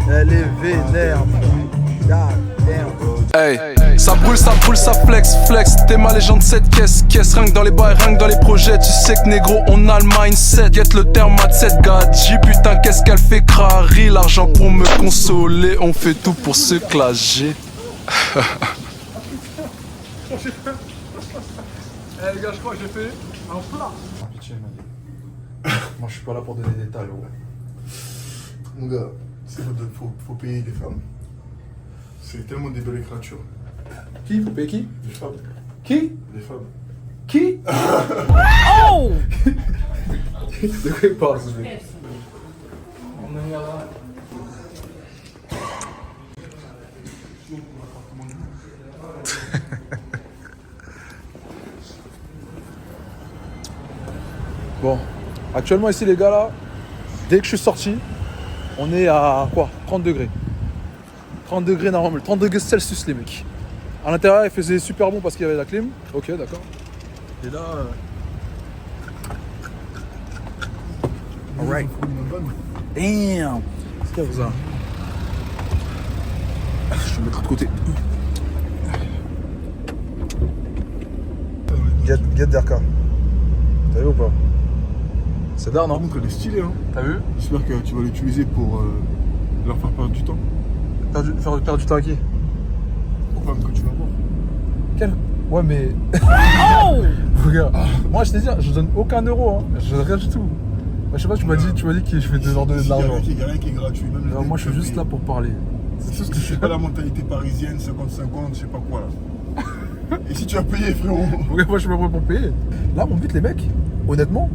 Elle est vénère. Hey, ça brûle, ça flex, flex. T'es ma légende, cette caisse. Rien que dans les bails, rien que dans les projets. Tu sais que négro, on a le mindset. Get le terme à cette gadji. Putain, qu'est-ce qu'elle fait crari. L'argent pour me consoler. On fait tout pour se clager. Eh les gars, je crois que j'ai fait un plat. Pitié, moi je suis pas là pour donner des détails, gros. Mon gars, faut payer les femmes. C'est tellement des belles créatures. Qui? Vous payez qui? Les femmes. Qui? Les femmes. Qui? Oh! De quoi il parle, ce mec? Bon, actuellement ici les gars là, dès que je suis sorti, on est à quoi? 30 degrés. 30 degrés normal, 30 degrés Celsius les mecs. À l'intérieur il faisait super bon parce qu'il y avait la clim. Ok, d'accord. Et là... Alright. Damn. Qu'est-ce qu'il y a vous ça? Je vais me mettre de côté. Get Derka. T'as vu ou pas? C'est d'art, non? Par contre, elle est stylée, hein. T'as vu? J'espère que tu vas l'utiliser pour leur faire perdre du temps. Faire perdre du temps à qui? Aux femmes que tu vas voir. Quel? Ouais, mais. Oh! Regarde, moi je t'ai dit, je donne aucun euro, hein. Je donne rien du tout. Moi, je sais pas, tu m'as dit que je vais te leur donner de l'argent. Il y a rien qui est gratuit. Même Non, moi je suis juste là pour parler. C'est juste que c'est pas la mentalité parisienne, 50-50, je sais pas quoi là. Et si tu as payé, frérot? Ouais, moi je suis pas prêt pour payer. Là, mon but, les mecs, honnêtement,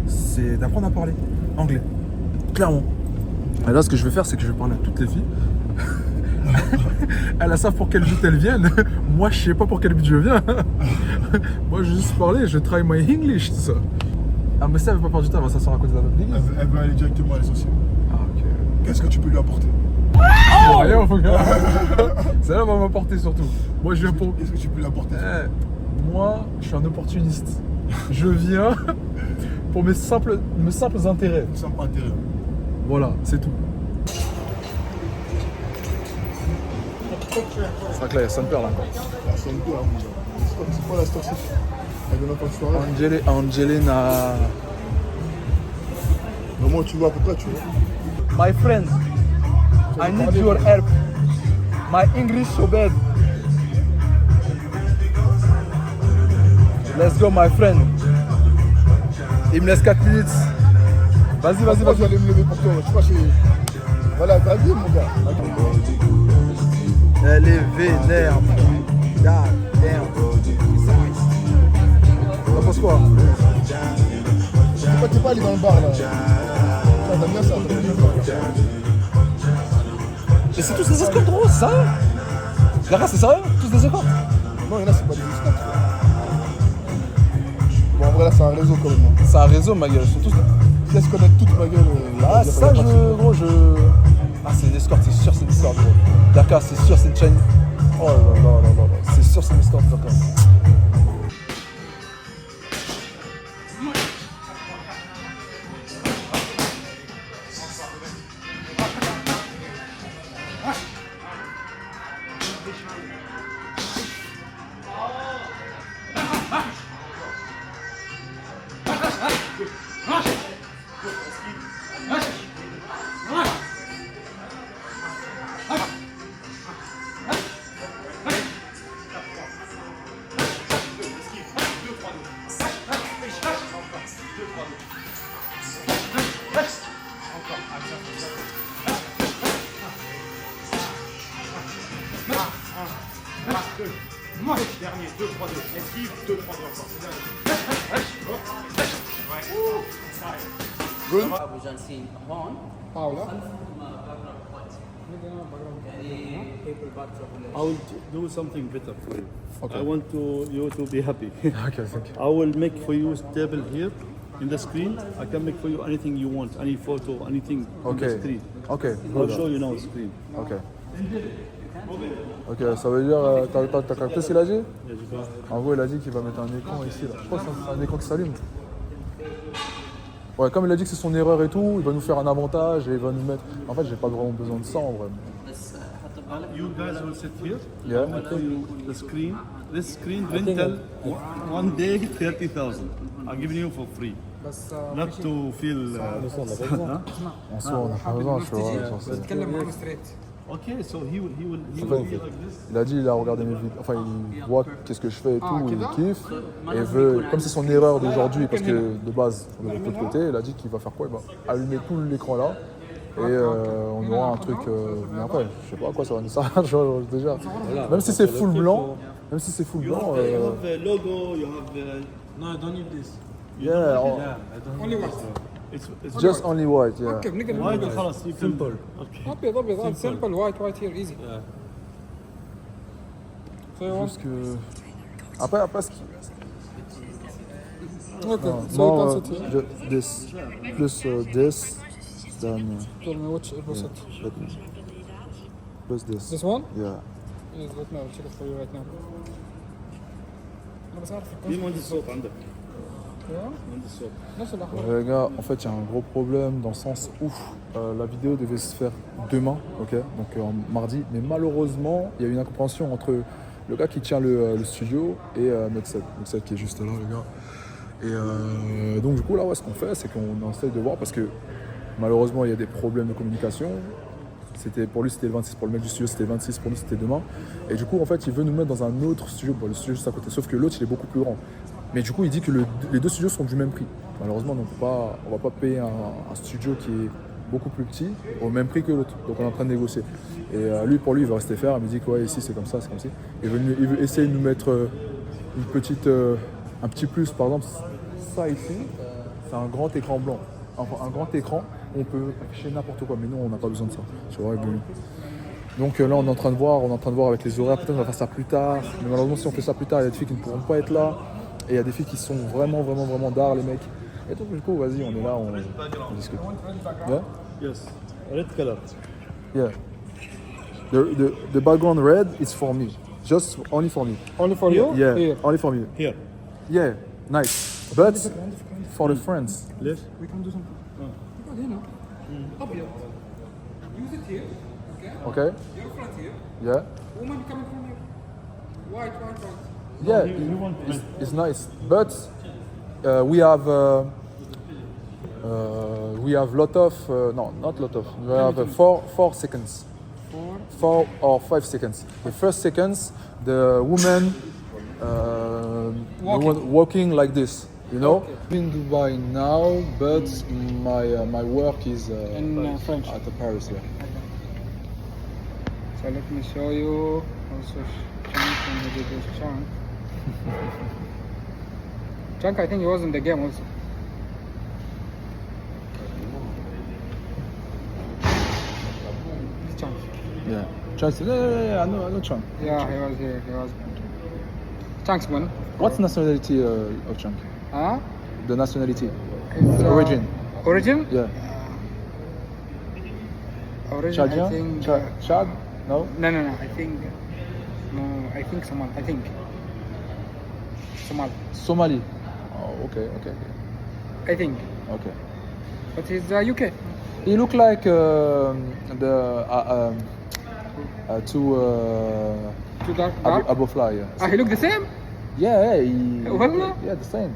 c'est d'apprendre à parler anglais. Clairement. Et là, ce que je vais faire, c'est que je vais parler à toutes les filles. Elles savent pour quel but elles viennent. Moi, je sais pas pour quel but je viens. Moi, je vais juste parler, je try my English, tout ça. Ah, mais ça, elle veut pas perdre du temps, elle va s'asseoir à côté d'un autre l'église. Elle va aller directement à l'essentiel. Ah, ok. Qu'est-ce que tu peux lui apporter? Oh rien, mon gars. Celle-là va m'apporter surtout. Moi, je viens pour. Qu'est-ce que tu peux lui apporter? Moi, je suis un opportuniste. Je viens pour mes simples intérêts. Simple intérêt. Voilà, c'est tout. C'est vrai que là, il y a Sainte Perle encore. La sonne quoi, mon gars? C'est quoi la stock? Elle donne pas de soirée. Angelina. Comment tu vois à peu près, tu vois? My friend, I need your help. My English so bad. Let's go, my friend. Il me laisse 4 minutes. Vas-y. Je vais aller me lever pour toi. Je sais pas si. Voilà, t'as vu, mon gars. Elle est vénère. T'en penses quoi? Pourquoi t'es pas allé dans le bar là? T'aimes bien ça, t'aimes bien ça. Mais c'est tous des escortes, gros, c'est sérieux? Les gars, c'est sérieux? Tous des escortes? Non, il y en a, c'est pas des escortes. Bon, en vrai, là, c'est un réseau quand même. C'est un réseau, ma gueule. Ils sont tous. Laisse connaître toute ma gueule. Ah, c'est ça, gros, Ah, c'est une escorte, c'est sûr, c'est une escorte, gros. D'accord, c'est sûr, c'est une chaîne. Oh là là. C'est sûr, c'est une escorte, d'accord. Dernier, 2, 3, 2. Esquive, 2, 3, 2 encore. Good. أبو جالسين هون Paola. I will do something better for you. Okay. I want you to be happy. Okay, thank you. I will make for you table here in the screen. I can make for you anything you want, any photo, anything on the Okay. screen. Okay. I'll show you now screen. Ok. Ok, ça veut dire. T'as capté ce qu'il a dit? En gros, il a dit qu'il va mettre un écran ici, là. Je crois que c'est un écran qui s'allume. Ouais, comme il a dit que c'est son erreur et tout, il va nous faire un avantage et il va nous mettre. En fait, j'ai pas vraiment besoin de ça en vrai. You guys will sit here. Yeah. I will tell you the screen. This screen rental one day 30,000. I'm giving you for free. Not to feel. En soi, on a pas besoin, tu vois. genre, c'est- تتكلم معاه ستريت. Okay, so he will C'est be pas- like this. Il a dit, il a regardé mes vidéos, enfin il voit qu'est-ce que je fais et tout, il kiffe. Et veut, comme c'est son erreur d'aujourd'hui, parce que de base on est de l'autre côté, il a dit qu'il va faire quoi? Il va allumer tout l'écran là. Et on aura un truc. Mais après, je sais pas à quoi ça va nous servir, tu vois, déjà. Même si c'est full blanc, même si c'est full You blanc. have, you have a logo. You have. No, I don't need this. Yeah, Only white. It's just only white, yeah. اوكي بنقدر white. نعمل خلاص you can. Simple. Okay. ابيض ابيض سمبل وايت وايت هير ايزي. Juste que. Après ce qui. اوكي Non, سو يو non, كان سيت هير. this plus this, then Tell me which opposite. let me- plus this. This one? Yeah. Yes, let me check it for you right now. انا بس اعرف مين مهندس الصوت عندك؟ الكونسيبت. مهندس الصوت. نفس الاحمر. Les gars, en fait, il y a un gros problème dans le sens où la vidéo devait se faire demain, ok, donc en mardi, mais malheureusement, il y a eu une incompréhension entre le gars qui tient le studio et Mexed qui est juste là, les gars. Et donc, du coup, là, ouais, ce qu'on fait, c'est qu'on essaye de voir parce que malheureusement, il y a des problèmes de communication. Pour lui, c'était le 26, pour le mec du studio, c'était le 26, pour nous, c'était demain. Et du coup, en fait, il veut nous mettre dans un autre studio, bon, le studio juste à côté, sauf que l'autre, il est beaucoup plus grand. Mais du coup, il dit que les deux studios sont du même prix. Malheureusement, on va pas payer un studio qui est beaucoup plus petit au même prix que l'autre. Donc on est en train de négocier. Et pour lui, il va rester faire. Il me dit que ouais, ici c'est comme ça, c'est comme ça. Il veut essayer de nous mettre une petite, un petit plus. Par exemple, ça ici, c'est un grand écran blanc. Enfin, un grand écran, on peut afficher n'importe quoi. Mais nous, on n'a pas besoin de ça. Tu vois, donc là, on est en train de voir avec les horaires. Peut-être on va faire ça plus tard. Mais malheureusement, si on fait ça plus tard, il y a des filles qui ne pourront pas être là. Et il y a des filles qui sont vraiment d'art, les mecs. Et donc, du coup, vas-y, on est là, on discute. Yeah? Yes. Red color. Yeah. The background red is for me. Just only for me. Only for you? Yeah, Here. only for me. Here. Yeah, nice. But for the friends. ليش؟ We can do something. نقعد هنا. ابيض. Use it here. Okay. Okay? Your front here. Yeah? Woman coming from here. White, white, white. Yeah, you want it's nice. But we have lot of, no, not lot of. We have 4 seconds. 4 or 5 seconds. The first seconds, the woman walking like this, you know. In Dubai now, but my work is In French. at Paris. Yeah. So let me show you also Chunk when we did this Chunk. Chunk, I think he was in the game also. Chunk. Yeah. Chance. Yeah. I know Chunk. Yeah, he was here. He was. Chunk's one. What's nationality of Chunk? Huh? The nationality. It's, Origin. Origin? Yeah. Origin, I Chadien? think. Chad? No? No, I think. No, I think Somali. I think. Somali. Somali. Oh, okay. I think. Okay. But he's UK. He look like two Too dark. Abu Fly. Yeah. Ah, he look the same? Yeah. Wallah? Yeah, the same.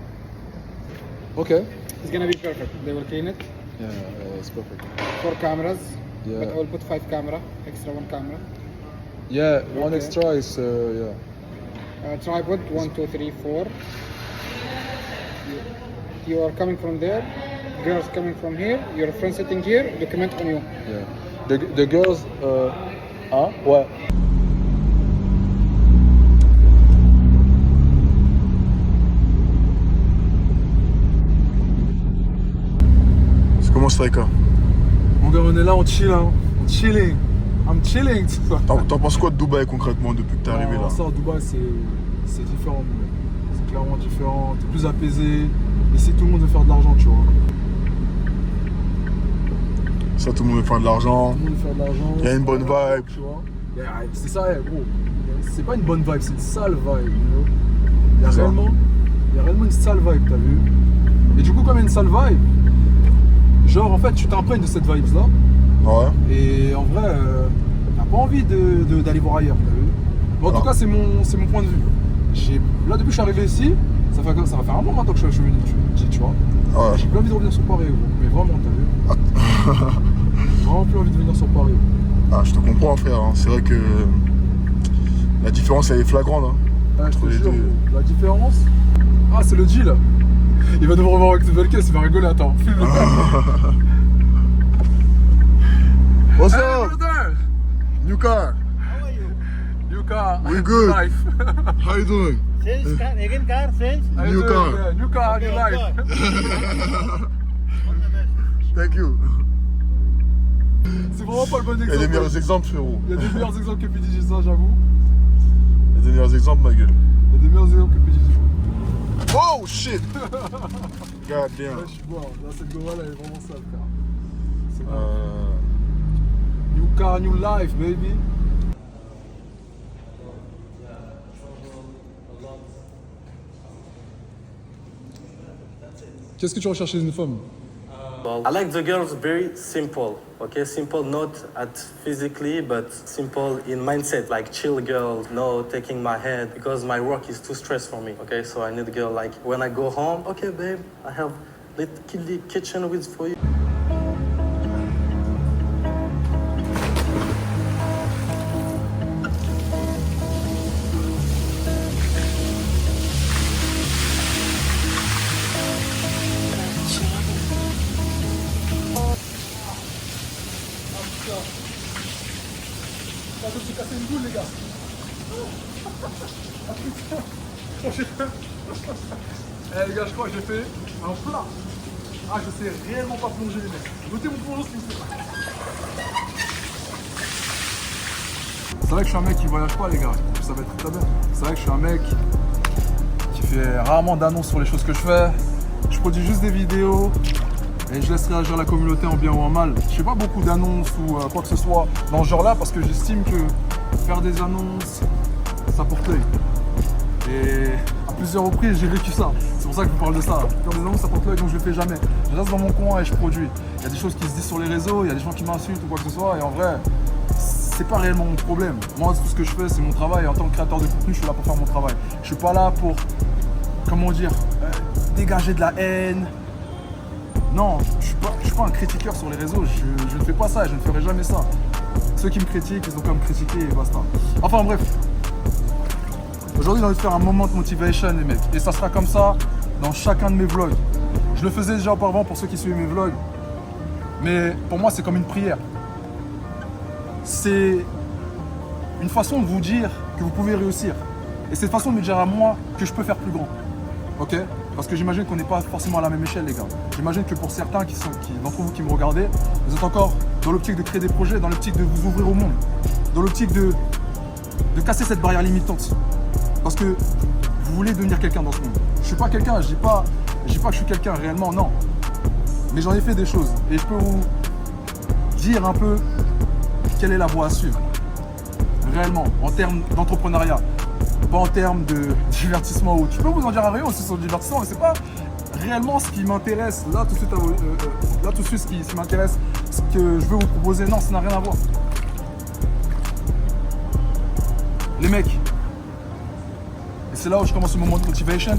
Okay. It's gonna be perfect. They will clean it. Yeah, it's perfect. 4 cameras. Yeah. But I will put 5 camera. Extra 1 camera. Yeah, one Okay. extra is yeah. Tripod 1, 2, 3, 4. You are coming from there. Girls coming from here. Your friend sitting here. Document on you. Yeah. The girls ouais. C'est comment Strika? Mon gars, on est là, on chill, hein. On chilling. I'm chilling. T'en penses quoi de Dubaï concrètement depuis que t'es arrivé là? Ça, Dubaï, c'est différent, mon gars. C'est clairement différent. T'es plus apaisé. Ici, tout le monde veut faire de l'argent, tu vois. Ça, tout le monde veut faire de l'argent. Tout le monde veut faire de l'argent. Il y a une bonne vibe. Tu vois. C'est ça, gros. C'est pas une bonne vibe, c'est une sale vibe, you know. Il y a réellement une sale vibe, t'as vu. Et du coup, comme il y a une sale vibe, Genre, en fait, tu t'imprègnes de cette vibe-là. Ouais. Et en vrai, t'as pas envie d'aller voir ailleurs, t'as vu. Bon, en tout cas, c'est mon point de vue. Là, depuis que je suis arrivé ici, ça va faire un moment maintenant que je suis venu, tu vois. Ouais. J'ai plus envie de revenir sur Paris, gros. Mais vraiment, t'as vu. J'ai vraiment plus envie de venir sur Paris. Ah, je te comprends, frère. Hein. C'est vrai que la différence, elle est flagrante. Hein. Ouais, je te Entre les jure, deux. la différence. Ah, c'est le deal. Il va devoir revoir avec cette belle caisse, il va rigoler, attends. Filme-le. What's Hey, up? brother! New car. New car. We good. Life. How you doing? Change car, again car, change. How you New doing? car. Yeah, new car, new life. Thank you. C'est vraiment pas le bon Il y a des exemple. meilleurs exemples, frérot. Il y a des meilleurs exemples que PDG, ça, j'avoue. Il y a des meilleurs exemples, ma gueule. Il y a des meilleurs exemples que PDG. Oh shit! God Ouais, damn. je suis boire. Là, cette Goa là, elle est vraiment sale, frère. C'est bon. New car, new life, baby. Qu'est-ce que tu recherches chez une femme? I like the girls very simple, okay? Simple not at physically, but simple in mindset, like chill girl, no taking my head, because my work is too stressed for me, okay? So I need a girl like, when I go home, okay babe, I have little kitchen with for you. Je me suis cassé une boule, les gars. Eh les gars, je crois que j'ai fait un plat. Ah, je sais réellement pas plonger, les mecs. Notez mon plongeon s'il vous plaît. C'est vrai que je suis un mec qui voyage pas, les gars. Ça va être très bien. C'est vrai que je suis un mec qui fait rarement d'annonces sur les choses que je fais. Je produis juste des vidéos. Et je laisse réagir la communauté en bien ou en mal. Je fais pas beaucoup d'annonces ou quoi que ce soit dans ce genre-là parce que j'estime que faire des annonces, ça porte l'œil. Et à plusieurs reprises, j'ai vécu ça. C'est pour ça que je vous parle de ça. Faire des annonces, ça porte l'œil, donc je le fais jamais. Je reste dans mon coin et je produis. Il y a des choses qui se disent sur les réseaux, il y a des gens qui m'insultent ou quoi que ce soit. Et en vrai, c'est pas réellement mon problème. Moi, tout ce que je fais, c'est mon travail. En tant que créateur de contenu, je suis là pour faire mon travail. Je suis pas là pour, comment dire, dégager de la haine. Non, je suis pas un critiqueur sur les réseaux, je ne fais pas ça et je ne ferai jamais ça. Ceux qui me critiquent, ils ont qu'à me critiquer et basta. Enfin bref, aujourd'hui j'ai envie de faire un moment de motivation les mecs. Et ça sera comme ça dans chacun de mes vlogs. Je le faisais déjà auparavant pour ceux qui suivent mes vlogs. Mais pour moi c'est comme une prière. C'est une façon de vous dire que vous pouvez réussir. Et c'est une façon de me dire à moi que je peux faire plus grand. Ok? Parce que j'imagine qu'on n'est pas forcément à la même échelle, les gars. J'imagine que pour certains d'entre vous qui me regardez, vous êtes encore dans l'optique de créer des projets, dans l'optique de vous ouvrir au monde, dans l'optique de casser cette barrière limitante. Parce que vous voulez devenir quelqu'un dans ce monde. Je suis pas quelqu'un, je dis pas que je suis quelqu'un réellement, non. Mais j'en ai fait des choses et je peux vous dire un peu quelle est la voie à suivre. Réellement, en termes d'entrepreneuriat. Pas en termes de divertissement ou je peux vous en dire un rayon aussi sur le divertissement, mais c'est pas réellement ce qui m'intéresse là tout de suite, ce qui m'intéresse, ce que je veux vous proposer. Non, ça n'a rien à voir. Les mecs, et c'est là où je commence le moment de motivation.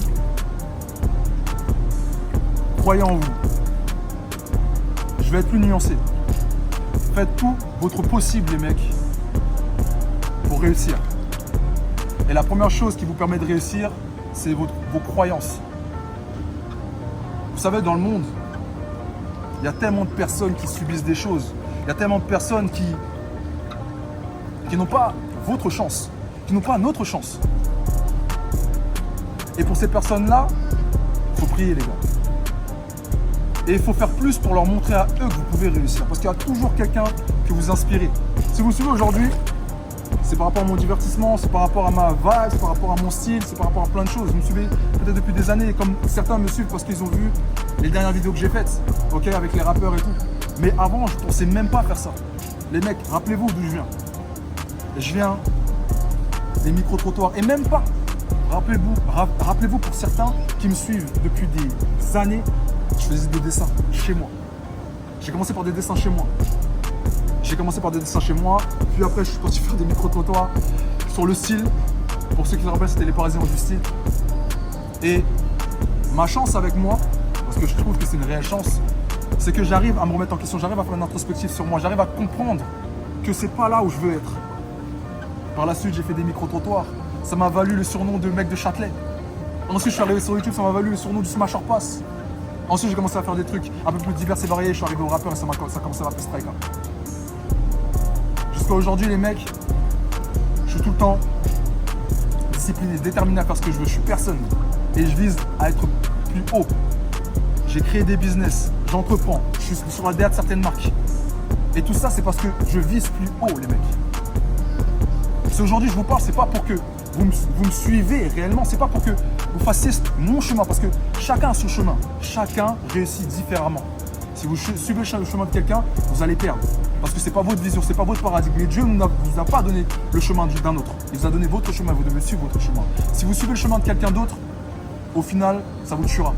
Croyez en vous. Je vais être plus nuancé. Faites tout votre possible, les mecs, pour réussir. Et la première chose qui vous permet de réussir, c'est vos croyances. Vous savez, dans le monde, il y a tellement de personnes qui subissent des choses. Il y a tellement de personnes qui n'ont pas votre chance, qui n'ont pas notre chance. Et pour ces personnes-là, il faut prier, les gars. Et il faut faire plus pour leur montrer à eux que vous pouvez réussir. Parce qu'il y a toujours quelqu'un que vous inspirez. Si vous suivez aujourd'hui, c'est par rapport à mon divertissement, c'est par rapport à ma vibe, c'est par rapport à mon style, c'est par rapport à plein de choses. Vous me suivez peut-être depuis des années, comme certains me suivent parce qu'ils ont vu les dernières vidéos que j'ai faites, ok, avec les rappeurs et tout. Mais avant, je ne pensais même pas faire ça. Les mecs, rappelez-vous d'où je viens. Je viens des micro-trottoirs, et même pas. Rappelez-vous pour certains qui me suivent depuis des années, je faisais des dessins chez moi. J'ai commencé par des dessins chez moi. Puis après, je suis parti faire des micro-trottoirs sur le style. Pour ceux qui se rappellent, c'était les Parisiens du style. Et ma chance avec moi, parce que je trouve que c'est une réelle chance, c'est que j'arrive à me remettre en question, j'arrive à faire une introspective sur moi, j'arrive à comprendre que c'est pas là où je veux être. Par la suite, j'ai fait des micro-trottoirs. Ça m'a valu le surnom de mec de Châtelet. Ensuite, je suis arrivé sur YouTube, ça m'a valu le surnom du Smasher Pass. Ensuite, j'ai commencé à faire des trucs un peu plus divers et variés. Je suis arrivé au rappeur et ça a commencé à m'appeler Striker. Jusqu'à aujourd'hui, les mecs, je suis tout le temps discipliné, déterminé à faire ce que je veux. Je suis personne. Et je vise à être plus haut. J'ai créé des business, j'entreprends, je suis sur la DA de certaines marques. Et tout ça, c'est parce que je vise plus haut, les mecs. Si aujourd'hui je vous parle, c'est pas pour que vous me suivez réellement, c'est pas pour que vous fassiez mon chemin, parce que chacun a son chemin, chacun réussit différemment. Si vous suivez le chemin de quelqu'un, vous allez perdre. Parce que c'est pas votre vision, c'est pas votre paradigme. Mais Dieu ne vous a pas donné le chemin d'un autre. Il vous a donné votre chemin, vous devez suivre votre chemin. Si vous suivez le chemin de quelqu'un d'autre, au final, ça vous tuera.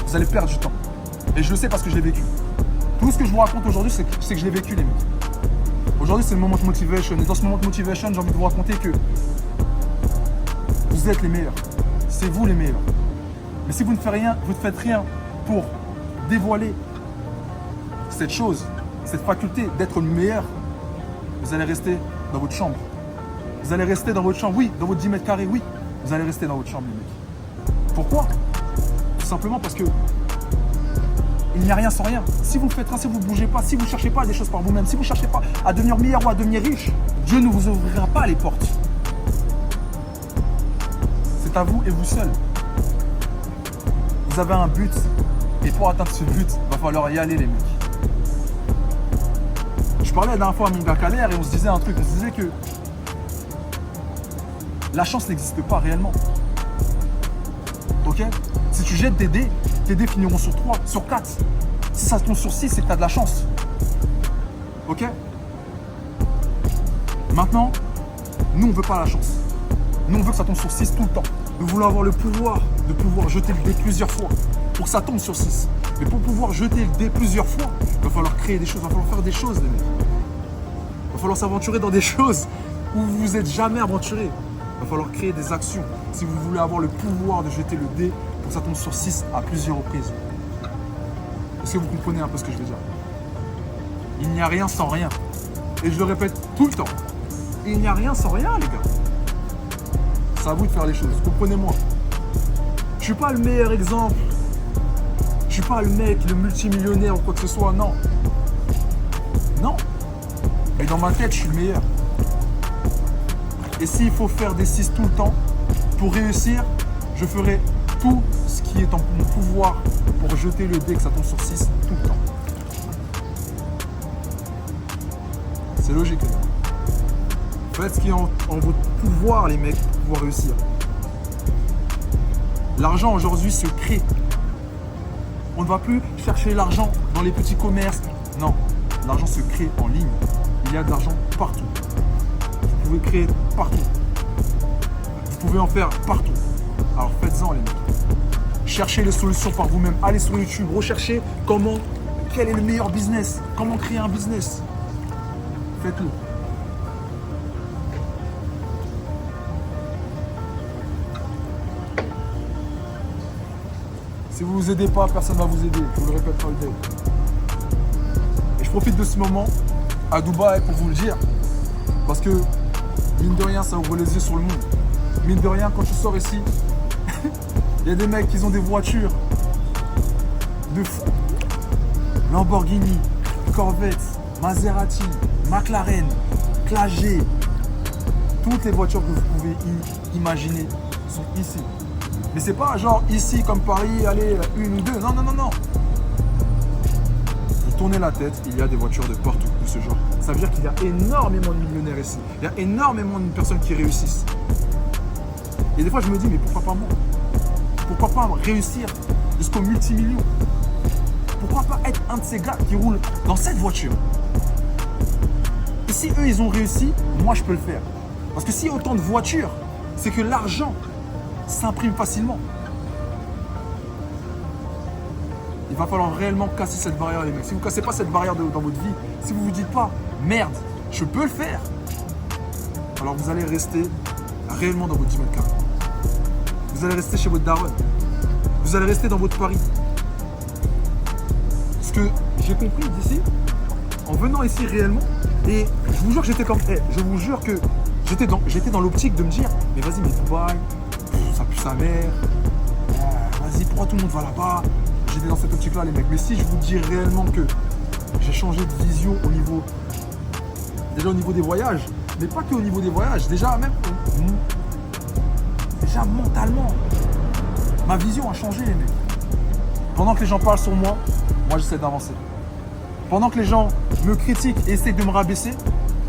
Vous allez perdre du temps. Et je le sais parce que je l'ai vécu. Tout ce que je vous raconte aujourd'hui, c'est que je l'ai vécu, les mecs. Aujourd'hui, c'est le moment de motivation. Et dans ce moment de motivation, j'ai envie de vous raconter que vous êtes les meilleurs. C'est vous les meilleurs. Mais si vous ne faites rien pour dévoiler cette chose, cette faculté d'être le meilleur, vous allez rester dans votre chambre. Vous allez rester dans votre chambre, oui, dans votre 10 mètres carrés, oui. Vous allez rester dans votre chambre, les mecs. Pourquoi? Tout simplement parce que il n'y a rien sans rien. Si vous ne faites rien, si vous ne bougez pas, si vous ne cherchez pas des choses par vous-même, si vous ne cherchez pas à devenir meilleur ou à devenir riche, Dieu ne vous ouvrira pas les portes. C'est à vous et vous seul. Vous avez un but et pour atteindre ce but, il va falloir y aller, les mecs. Je parlais la dernière fois à mon gars Kaler et on se disait un truc, on se disait que la chance n'existe pas réellement. Ok? Si tu jettes tes dés finiront sur 3, sur 4. Si ça tombe sur 6, c'est que tu as de la chance. Ok? Maintenant, nous on veut pas la chance. Nous on veut que ça tombe sur 6 tout le temps. Nous voulons avoir le pouvoir de pouvoir jeter le dé plusieurs fois pour que ça tombe sur 6. Mais pour pouvoir jeter le dé plusieurs fois, il va falloir créer des choses, il va falloir faire des choses, les mecs. Il va falloir s'aventurer dans des choses où vous vous êtes jamais aventuré. Il va falloir créer des actions si vous voulez avoir le pouvoir de jeter le dé pour que ça tombe sur 6 à plusieurs reprises. Est-ce que vous comprenez un peu ce que je veux dire? Il n'y a rien sans rien. Et je le répète tout le temps. Il n'y a rien sans rien, les gars. C'est à vous de faire les choses. Comprenez-moi. Je suis pas le meilleur exemple. Je suis pas le mec, le multimillionnaire ou quoi que ce soit. Non. Non. Mais dans ma tête, je suis le meilleur. Et s'il faut faire des 6 tout le temps, pour réussir, je ferai tout ce qui est en mon pouvoir pour jeter le dé que ça tombe sur 6 tout le temps. C'est logique, les gars. Faites ce qui est en votre pouvoir, les mecs, pour pouvoir réussir. L'argent aujourd'hui se crée. On ne va plus chercher l'argent dans les petits commerces. Non, l'argent se crée en ligne. Il y a de l'argent partout. Vous pouvez créer partout. Vous pouvez en faire partout. Alors faites-en, les mecs. Cherchez les solutions par vous-même. Allez sur YouTube, recherchez quel est le meilleur business, comment créer un business. Faites-le. Si vous ne vous aidez pas, personne ne va vous aider. Je vous le répète all day. Et je profite de ce moment à Dubaï pour vous le dire. Parce que, mine de rien, ça ouvre les yeux sur le monde. Mine de rien, quand tu sors ici, il y a des mecs qui ont des voitures de fou. Lamborghini, Corvette, Maserati, McLaren, Classe G. Toutes les voitures que vous pouvez imaginer sont ici. Mais c'est pas genre ici comme Paris, allez, une ou deux. Non, non, non, non. Vous tournez la tête, il y a des voitures de partout de ce genre. Ça veut dire qu'il y a énormément de millionnaires ici. Il y a énormément de personnes qui réussissent. Et des fois, je me dis, mais pourquoi pas moi? Pourquoi pas réussir jusqu'au multimillion? Pourquoi pas être un de ces gars qui roulent dans cette voiture? Et si eux, ils ont réussi, moi, je peux le faire. Parce que s'il y a autant de voitures, c'est que l'argent s'imprime facilement. va falloir réellement casser cette barrière, les mecs. Si vous ne cassez pas cette barrière dans votre vie, si vous ne vous dites pas, merde, je peux le faire, alors vous allez rester réellement dans votre 10 mètres carrés. Vous allez rester chez votre daronne. Vous allez rester dans votre Paris. Ce que j'ai compris d'ici, en venant ici réellement, et je vous jure que j'étais comme, je vous jure que j'étais dans l'optique de me dire, mais vas-y, mais Dubaï, ça pue sa mère, vas-y, pourquoi tout le monde va là-bas? J'étais dans cette optique-là, les mecs. Mais si je vous dis réellement que j'ai changé de vision au niveau, déjà au niveau des voyages, mais pas que au niveau des voyages, déjà même, déjà mentalement, ma vision a changé, les mecs. Pendant que les gens parlent sur moi, moi j'essaie d'avancer. Pendant que les gens me critiquent et essaient de me rabaisser,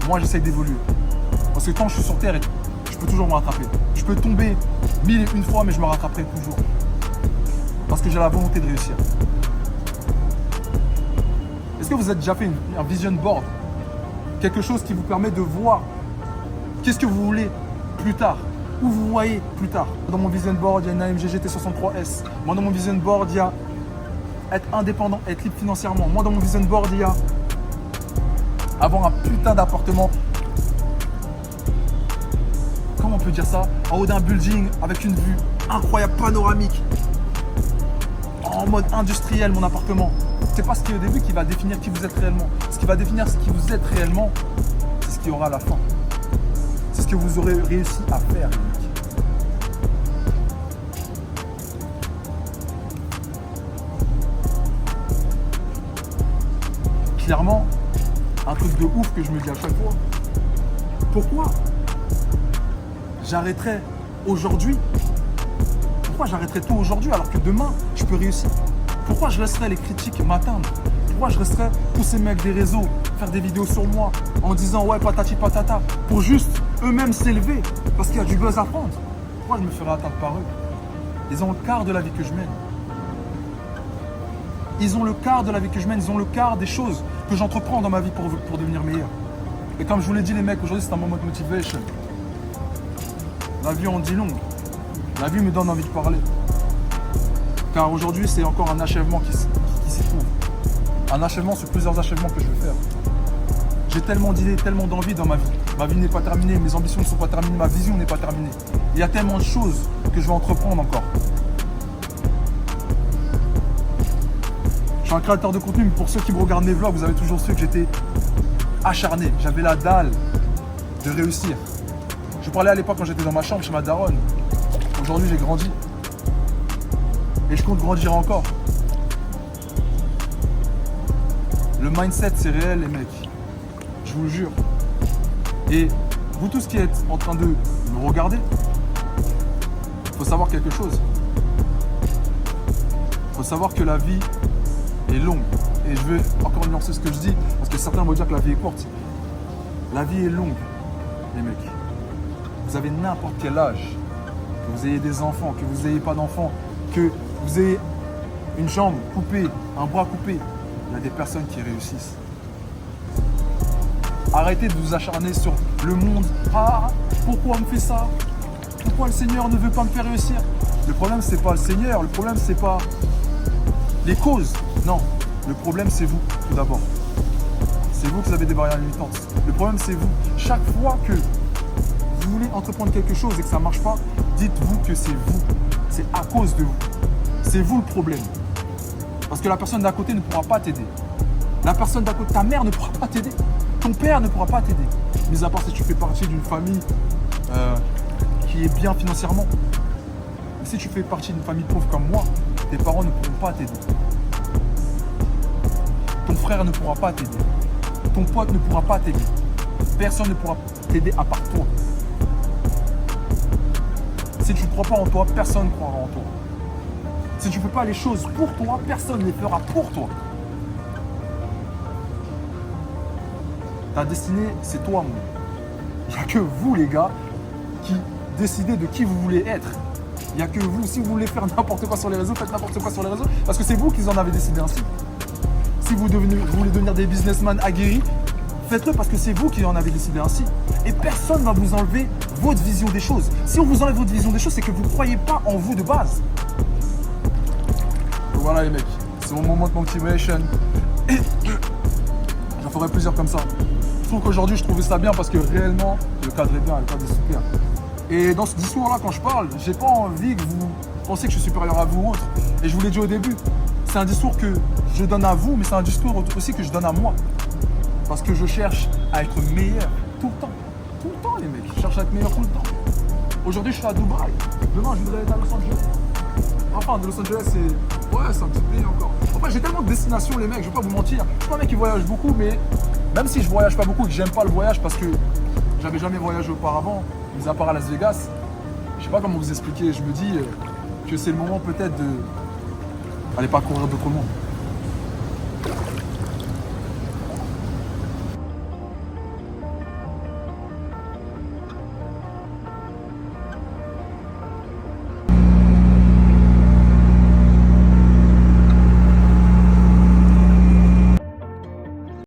moi j'essaie d'évoluer. Parce que quand je suis sur terre, je peux toujours me rattraper. Je peux tomber 1001 fois, mais je me rattraperai toujours. Parce que j'ai la volonté de réussir. Est-ce que vous avez déjà fait un vision board? Quelque chose qui vous permet de voir qu'est-ce que vous voulez plus tard, où vous voyez plus tard. Dans mon vision board, il y a une AMG GT63S. Moi, dans mon vision board, il y a être indépendant, être libre financièrement. Moi, dans mon vision board, il y a avoir un putain d'appartement. Comment on peut dire ça? En haut d'un building avec une vue incroyable, panoramique. En mode industriel, mon appartement. C'est pas ce qui est au début qui va définir qui vous êtes réellement. Ce qui va définir ce qui vous êtes réellement, c'est ce qu'il y aura à la fin. C'est ce que vous aurez réussi à faire, les mecs. Clairement, un truc de ouf que je me dis à chaque fois. Pourquoi j'arrêterais aujourd'hui? Pourquoi j'arrêterais tout aujourd'hui alors que demain, je peux réussir? Pourquoi je laisserais les critiques m'atteindre? Pourquoi je laisserais tous ces mecs des réseaux faire des vidéos sur moi en disant ouais patati patata pour juste eux-mêmes s'élever parce qu'il y a du buzz à prendre? Pourquoi je me ferais atteindre par eux? Ils ont le quart de la vie que je mène. Ils ont le quart de la vie que je mène. Ils ont le quart des choses que j'entreprends dans ma vie pour devenir meilleur. Et comme je vous l'ai dit les mecs, aujourd'hui c'est un moment de motivation. La vie en dit long. La vie me donne envie de parler. Car aujourd'hui, c'est encore un achèvement qui s'y trouve. Un achèvement sur plusieurs achèvements que je vais faire. J'ai tellement d'idées, tellement d'envies dans ma vie. Ma vie n'est pas terminée, mes ambitions ne sont pas terminées, ma vision n'est pas terminée. Il y a tellement de choses que je vais entreprendre encore. Je suis un créateur de contenu, mais pour ceux qui me regardent mes vlogs, vous avez toujours su que j'étais acharné. J'avais la dalle de réussir. Je parlais à l'époque quand j'étais dans ma chambre chez ma daronne. Aujourd'hui, j'ai grandi. Et je compte grandir encore. Le mindset, c'est réel, les mecs. Je vous le jure. Et vous tous qui êtes en train de me regarder, il faut savoir quelque chose. Il faut savoir que la vie est longue. Et je vais encore nuancer ce que je dis, parce que certains vont dire que la vie est courte. La vie est longue, les mecs. Vous avez n'importe quel âge. Que vous ayez des enfants, que vous n'ayez pas d'enfants, que vous ayez une jambe coupée, un bras coupé, il y a des personnes qui réussissent. Arrêtez de vous acharner sur le monde. Ah, pourquoi on me fait ça? Pourquoi le Seigneur ne veut pas me faire réussir? Le problème, c'est pas le Seigneur, le problème, c'est pas les causes. Non, le problème, c'est vous, tout d'abord. C'est vous qui avez des barrières limitantes. Le problème, c'est vous. Chaque fois que vous voulez entreprendre quelque chose et que ça ne marche pas, dites-vous que c'est vous. C'est à cause de vous. C'est vous le problème. Parce que la personne d'à côté ne pourra pas t'aider. La personne d'à côté, ta mère ne pourra pas t'aider. Ton père ne pourra pas t'aider. Mis à part si tu fais partie d'une famille qui est bien financièrement. Mais si tu fais partie d'une famille pauvre comme moi, tes parents ne pourront pas t'aider. Ton frère ne pourra pas t'aider. Ton pote ne pourra pas t'aider. Personne ne pourra t'aider à part toi. Si tu ne crois pas en toi, personne ne croira en toi. Si tu ne fais pas les choses pour toi, personne ne les fera pour toi. Ta destinée, c'est toi, mon. Il n'y a que vous, les gars, qui décidez de qui vous voulez être. Il n'y a que vous. Si vous voulez faire n'importe quoi sur les réseaux, faites n'importe quoi sur les réseaux, parce que c'est vous qui en avez décidé ainsi. Si vous voulez devenir des businessmen aguerris, faites-le parce que c'est vous qui en avez décidé ainsi. Et personne ne va vous enlever votre vision des choses. Si on vous enlève votre vision des choses, c'est que vous ne croyez pas en vous de base. Donc voilà les mecs, C'est mon moment de motivation. Et j'en ferai plusieurs comme ça. Je trouve qu'aujourd'hui, je trouvais ça bien parce que réellement, le cadre est bien, le cadre est super. Et dans ce discours-là, quand je parle, j'ai pas envie que vous pensiez que je suis supérieur à vous ou autre. Et je vous l'ai dit au début, c'est un discours que je donne à vous, mais c'est un discours aussi que je donne à moi. Parce que je cherche à être meilleur tout le temps. Tout le temps, les mecs. Je cherche à être meilleur tout le temps. Aujourd'hui, je suis à Dubaï. Demain, je voudrais être à Los Angeles. Enfin, de Los Angeles, c'est un petit pays encore. Enfin, j'ai tellement de destinations, les mecs, je vais pas vous mentir. Je suis pas un mec qui voyage beaucoup, mais même si je voyage pas beaucoup et que j'aime pas le voyage parce que j'avais jamais voyagé auparavant, mis à part à Las Vegas, je sais pas comment vous expliquer. Je me dis que c'est le moment peut-être de aller parcourir d'autres mondes.